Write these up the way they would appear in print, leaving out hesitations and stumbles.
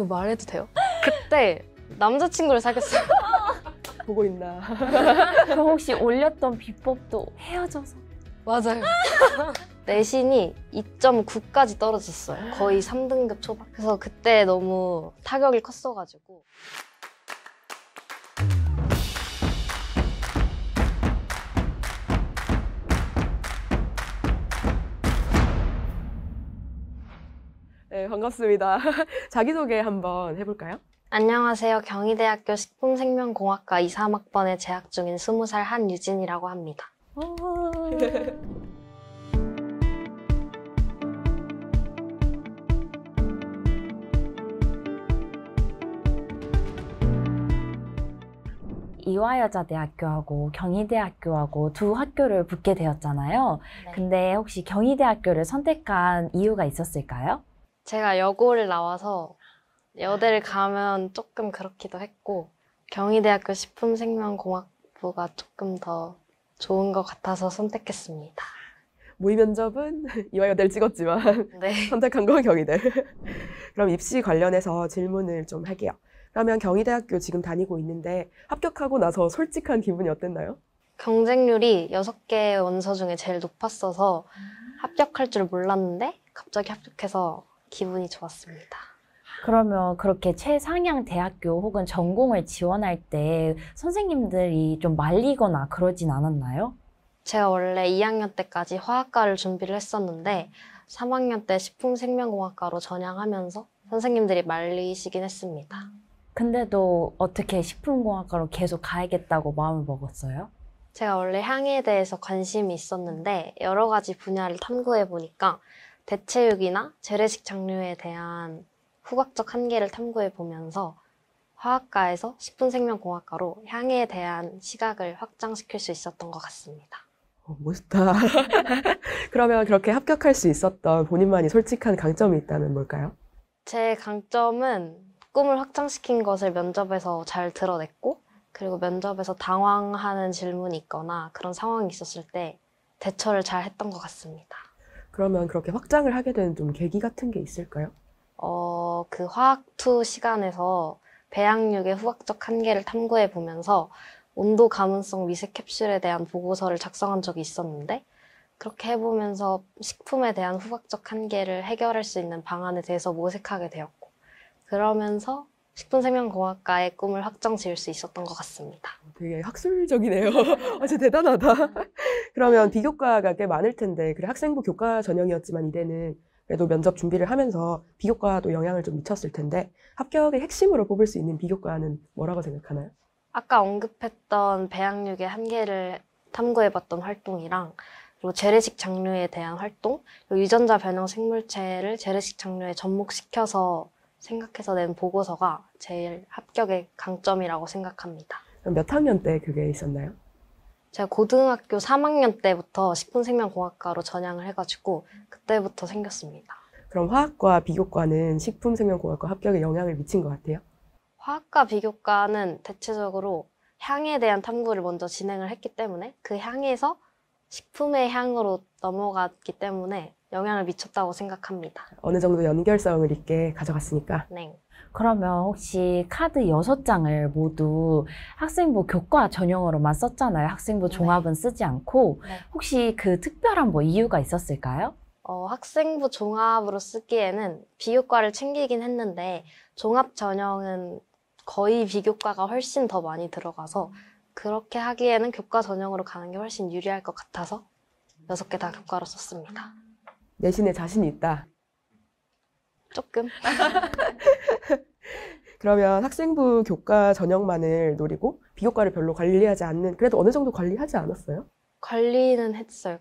이거 말해도 돼요? 그때 남자친구를 사귀었어요. 보고 있나? 그럼 혹시 올렸던 비법도 헤어져서? 맞아요. 내신이 2.9까지 떨어졌어요. 거의 3등급 초반. 그래서 그때 너무 타격이 컸어가지고. 네, 반갑습니다. 자기소개 한번 해볼까요? 안녕하세요. 경희대학교 식품생명공학과 2, 3학번에 재학 중인 20살 한유진이라고 합니다. 이화여자대학교하고 경희대학교하고 두 학교를 붙게 되었잖아요. 네. 근데 혹시 경희대학교를 선택한 이유가 있었을까요? 제가 여고를 나와서 여대를 가면 조금 그렇기도 했고 경희대학교 식품생명공학부가 조금 더 좋은 것 같아서 선택했습니다. 모의 면접은 이화여대를 찍었지만 네. 선택한 건 경희대. 그럼 입시 관련해서 질문을 좀 할게요. 그러면 경희대학교 지금 다니고 있는데 합격하고 나서 솔직한 기분이 어땠나요? 경쟁률이 6개 원서 중에 제일 높았어서 합격할 줄 몰랐는데 갑자기 합격해서 기분이 좋았습니다. 그러면 그렇게 최상향 대학교 혹은 전공을 지원할 때 선생님들이 좀 말리거나 그러진 않았나요? 제가 원래 2학년 때까지 화학과를 준비를 했었는데 3학년 때 식품생명공학과로 전향하면서 선생님들이 말리시긴 했습니다. 근데도 어떻게 식품공학과로 계속 가야겠다고 마음을 먹었어요? 제가 원래 향에 대해서 관심이 있었는데 여러 가지 분야를 탐구해 보니까 대체육이나 재래식 장류에 대한 후각적 한계를 탐구해 보면서 화학과에서 식품생명공학과로 향에 대한 시각을 확장시킬 수 있었던 것 같습니다. 멋있다. 그러면 그렇게 합격할 수 있었던 본인만이 솔직한 강점이 있다면 뭘까요? 제 강점은 꿈을 확장시킨 것을 면접에서 잘 드러냈고 그리고 면접에서 당황하는 질문이 있거나 그런 상황이 있었을 때 대처를 잘 했던 것 같습니다. 그러면 그렇게 확장을 하게 된 좀 계기 같은 게 있을까요? 그 화학2 시간에서 배양육의 후각적 한계를 탐구해 보면서 온도 가문성 미세 캡슐에 대한 보고서를 작성한 적이 있었는데 그렇게 해보면서 식품에 대한 후각적 한계를 해결할 수 있는 방안에 대해서 모색하게 되었고 그러면서 식품생명공학과의 꿈을 확정 지을 수 있었던 것 같습니다. 되게 학술적이네요. 진짜 대단하다. 그러면 비교과가 꽤 많을 텐데 그래 학생부 교과 전형이었지만 이제는 그래도 면접 준비를 하면서 비교과도 영향을 좀 미쳤을 텐데 합격의 핵심으로 꼽을 수 있는 비교과는 뭐라고 생각하나요? 아까 언급했던 배양육의 한계를 탐구해봤던 활동이랑 그리고 재래식 장류에 대한 활동, 그리고 유전자 변형 생물체를 재래식 장류에 접목시켜서 생각해서 낸 보고서가 제일 합격의 강점이라고 생각합니다. 그럼 몇 학년 때 그게 있었나요? 제가 고등학교 3학년 때부터 식품생명공학과로 전향을 해가지고 그때부터 생겼습니다. 그럼 화학과 비교과는 식품생명공학과 합격에 영향을 미친 것 같아요? 화학과 비교과는 대체적으로 향에 대한 탐구를 먼저 진행을 했기 때문에 그 향에서 식품의 향으로 넘어갔기 때문에 영향을 미쳤다고 생각합니다. 어느 정도 연결성을 있게 가져갔으니까. 네. 그러면 혹시 카드 6장을 모두 학생부 교과 전형으로만 썼잖아요. 학생부 종합은 쓰지 않고. 네. 혹시 그 특별한 뭐 이유가 있었을까요? 학생부 종합으로 쓰기에는 비교과를 챙기긴 했는데 종합 전형은 거의 비교과가 훨씬 더 많이 들어가서 그렇게 하기에는 교과 전형으로 가는 게 훨씬 유리할 것 같아서 6개 다 교과로 썼습니다. 내신에 자신이 있다. 조금? 그러면 학생부 교과 전형만을 노리고 비교과를 별로 관리하지 않는, 그래도 어느 정도 관리하지 않았어요? 관리는 했어요.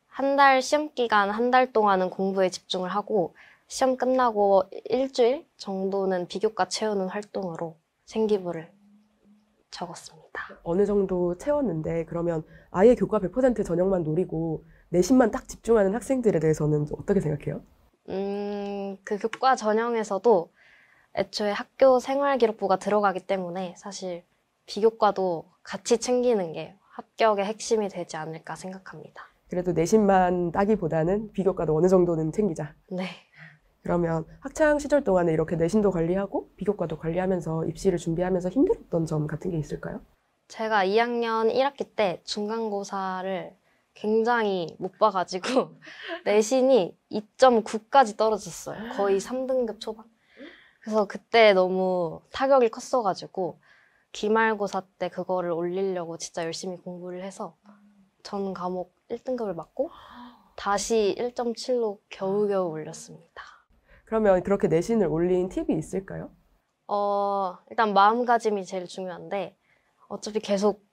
한 달 시험 기간 한 달 동안은 공부에 집중을 하고 시험 끝나고 일주일 정도는 비교과 채우는 활동으로 생기부를 적었습니다. 어느 정도 채웠는데 그러면 아예 교과 100% 전형만 노리고 내신만 딱 집중하는 학생들에 대해서는 어떻게 생각해요? 그 교과 전형에서도 애초에 학교 생활기록부가 들어가기 때문에 사실 비교과도 같이 챙기는 게 합격의 핵심이 되지 않을까 생각합니다. 그래도 내신만 따기보다는 비교과도 어느 정도는 챙기자. 네. 그러면 학창 시절 동안에 이렇게 내신도 관리하고 비교과도 관리하면서 입시를 준비하면서 힘들었던 점 같은 게 있을까요? 제가 2학년 1학기 때 중간고사를 굉장히 못 봐가지고 내신이 2.9까지 떨어졌어요. 거의 3등급 초반. 그래서 그때 너무 타격이 컸어가지고 기말고사 때 그거를 올리려고 진짜 열심히 공부를 해서 전 과목 1등급을 맞고 다시 1.7로 겨우겨우 올렸습니다. 그러면 그렇게 내신을 올린 팁이 있을까요? 일단 마음가짐이 제일 중요한데 어차피 계속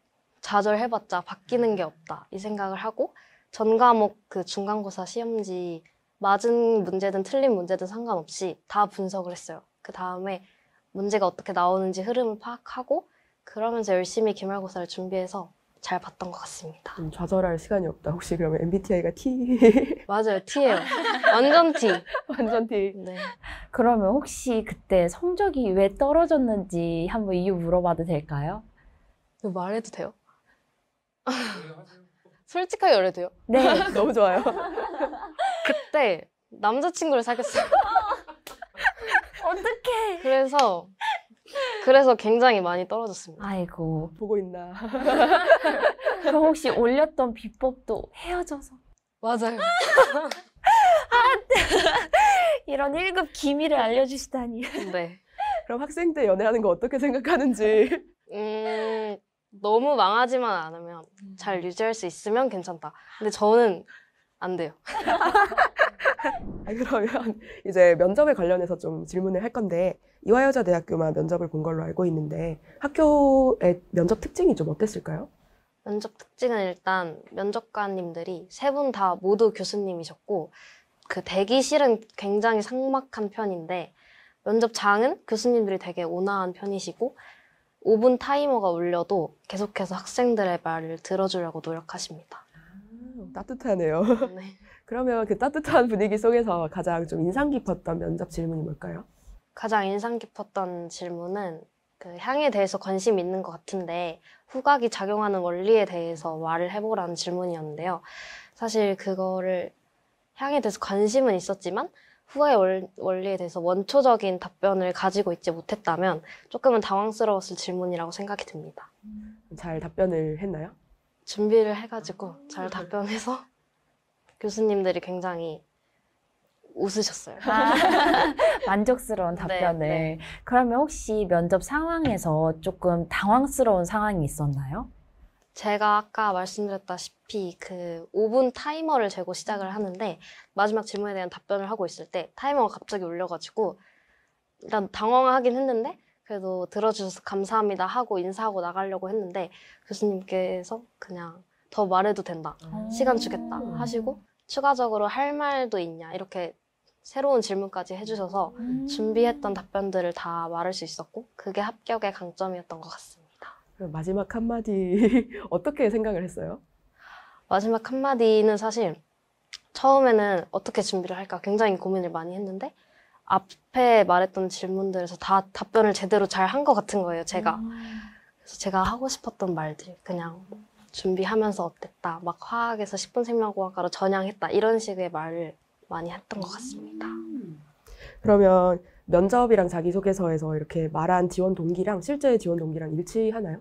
좌절해봤자 바뀌는 게 없다 이 생각을 하고 전 과목 그 중간고사 시험지 맞은 문제든 틀린 문제든 상관없이 다 분석을 했어요. 그 다음에 문제가 어떻게 나오는지 흐름을 파악하고 그러면서 열심히 기말고사를 준비해서 잘 봤던 것 같습니다. 좀 좌절할 시간이 없다. 혹시 그러면 MBTI가 T? 맞아요. T예요. 완전 T. 완전 T. 네. 그러면 혹시 그때 성적이 왜 떨어졌는지 한번 이유 물어봐도 될까요? 이거 말해도 돼요? 솔직하게 말해도 돼요? 네. 너무 좋아요. 그때 남자친구를 사귀었어요. 어떡해. 그래서 굉장히 많이 떨어졌습니다. 아이고. 보고 있나? 그럼 혹시 올렸던 비법도 헤어져서? 맞아요. 이런 1급 기밀을 알려주시다니. 네. 그럼 학생 때 연애하는 거 어떻게 생각하는지. 너무 망하지만 않으면 잘 유지할 수 있으면 괜찮다. 근데 저는 안 돼요. 그러면 이제 면접에 관련해서 좀 질문을 할 건데 이화여자대학교만 면접을 본 걸로 알고 있는데 학교의 면접 특징이 좀 어땠을까요? 면접 특징은 일단 면접관님들이 세 분 다 모두 교수님이셨고 그 대기실은 굉장히 삭막한 편인데 면접장은 교수님들이 되게 온화한 편이시고 5분 타이머가 울려도 계속해서 학생들의 말을 들어주려고 노력하십니다. 따뜻하네요. 네. 그러면 그 따뜻한 분위기 속에서 가장 좀 인상 깊었던 면접 질문이 뭘까요? 가장 인상 깊었던 질문은 그 향에 대해서 관심이 있는 것 같은데 후각이 작용하는 원리에 대해서 말을 해보라는 질문이었는데요. 사실 그거를 향에 대해서 관심은 있었지만 후각의 원리에 대해서 원초적인 답변을 가지고 있지 못했다면 조금은 당황스러웠을 질문이라고 생각이 듭니다. 잘 답변을 했나요? 준비를 해가지고 잘 답변해서 교수님들이 굉장히 웃으셨어요. 만족스러운 답변을. 네. 그러면 혹시 면접 상황에서 조금 당황스러운 상황이 있었나요? 제가 아까 말씀드렸다시피 그 5분 타이머를 재고 시작을 하는데 마지막 질문에 대한 답변을 하고 있을 때 타이머가 갑자기 울려가지고 일단 당황하긴 했는데 그래도 들어주셔서 감사합니다 하고 인사하고 나가려고 했는데 교수님께서 그냥 더 말해도 된다. 시간 주겠다 하시고 추가적으로 할 말도 있냐 이렇게 새로운 질문까지 해주셔서 준비했던 답변들을 다 말할 수 있었고 그게 합격의 강점이었던 것 같습니다. 그럼 마지막 한마디 어떻게 생각을 했어요? 마지막 한마디는 사실 처음에는 어떻게 준비를 할까 굉장히 고민을 많이 했는데 앞에 말했던 질문들에서 다 답변을 제대로 잘 한 것 같은 거예요, 제가. 그래서 제가 하고 싶었던 말들 그냥 준비하면서 어땠다, 막 화학에서 10분 생명공학과로 전향했다 이런 식의 말을 많이 했던 것 같습니다. 그러면 면접이랑 자기소개서에서 이렇게 말한 지원 동기랑 실제 지원 동기랑 일치하나요?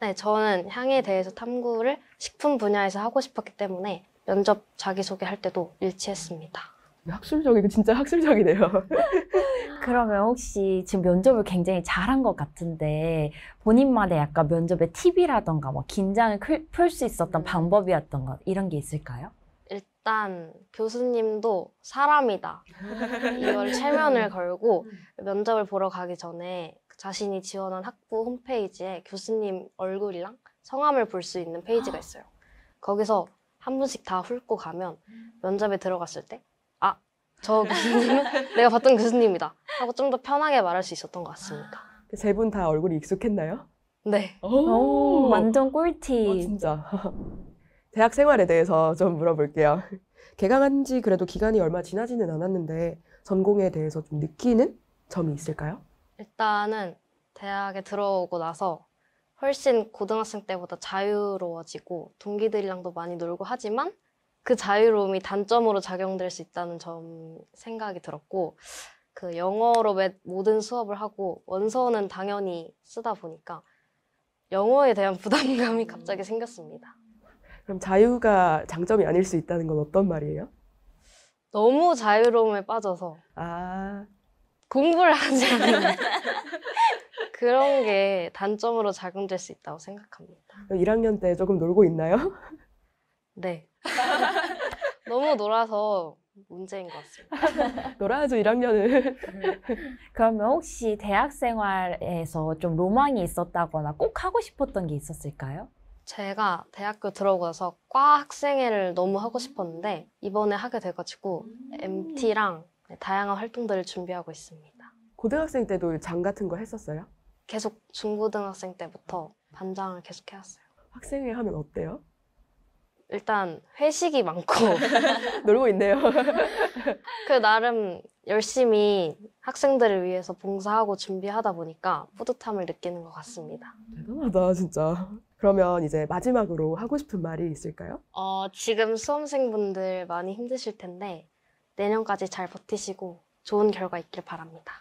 네, 저는 향에 대해서 탐구를 식품 분야에서 하고 싶었기 때문에 면접 자기소개 할 때도 일치했습니다. 학술적이고 진짜 학술적이네요. 그러면 혹시 지금 면접을 굉장히 잘한 것 같은데 본인만의 약간 면접의 팁이라던가 뭐 긴장을 풀 수 있었던 방법이었던 것 이런 게 있을까요? 일단 교수님도 사람이다. 이걸 체면을 걸고 면접을 보러 가기 전에 자신이 지원한 학부 홈페이지에 교수님 얼굴이랑 성함을 볼 수 있는 페이지가 있어요. 거기서 한 분씩 다 훑고 가면 면접에 들어갔을 때 아, 저 교수님은 내가 봤던 교수님이다 하고 좀 더 편하게 말할 수 있었던 것 같습니다. 세 분 다 얼굴이 익숙했나요? 네. 오, 완전 꿀팁. 진짜. 대학 생활에 대해서 좀 물어볼게요. 개강한 지 그래도 기간이 얼마 지나지는 않았는데 전공에 대해서 좀 느끼는 점이 있을까요? 일단은 대학에 들어오고 나서 훨씬 고등학생 때보다 자유로워지고 동기들이랑도 많이 놀고 하지만 그 자유로움이 단점으로 작용될 수 있다는 점 생각이 들었고, 그 영어로 모든 수업을 하고 원서는 당연히 쓰다 보니까 영어에 대한 부담감이 갑자기 생겼습니다. 그럼 자유가 장점이 아닐 수 있다는 건 어떤 말이에요? 너무 자유로움에 빠져서 아, 공부를 하지 않는 그런 게 단점으로 작용될 수 있다고 생각합니다. 1학년 때 조금 놀고 있나요? 네. 너무 놀아서 문제인 것 같습니다. 놀아야죠, 1학년은. 그러면 혹시 대학 생활에서 좀 로망이 있었다거나 꼭 하고 싶었던 게 있었을까요? 제가 대학교 들어오고 나서 과 학생회를 너무 하고 싶었는데 이번에 하게 돼가지고 MT랑 다양한 활동들을 준비하고 있습니다. 고등학생 때도 장 같은 거 했었어요? 계속 중고등학생 때부터 반장을 계속 해왔어요. 학생회 하면 어때요? 일단 회식이 많고 놀고 있네요. 그 나름 열심히 학생들을 위해서 봉사하고 준비하다 보니까 뿌듯함을 느끼는 것 같습니다. 대단하다, 진짜. 그러면 이제 마지막으로 하고 싶은 말이 있을까요? 지금 수험생분들 많이 힘드실 텐데 내년까지 잘 버티시고 좋은 결과 있길 바랍니다.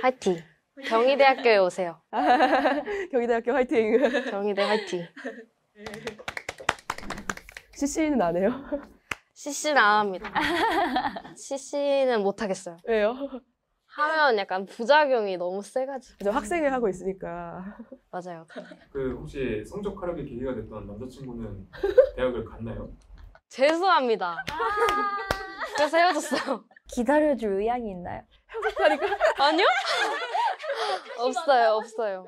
화이팅! 경희대학교에 오세요. 경희대학교 화이팅! 경희대 화이팅! CC는 안 해요? CC는 안 합니다. CC는 못 하겠어요. 왜요? 하면 약간 부작용이 너무 세가지고. 이제 학생회 하고 있으니까. 맞아요. 그 혹시 성적 하락의 계기가 됐던 남자친구는 대학을 갔나요? 재수합니다. 그래서 헤어졌어요. 기다려줄 의향이 있나요? 아니요? 없어요.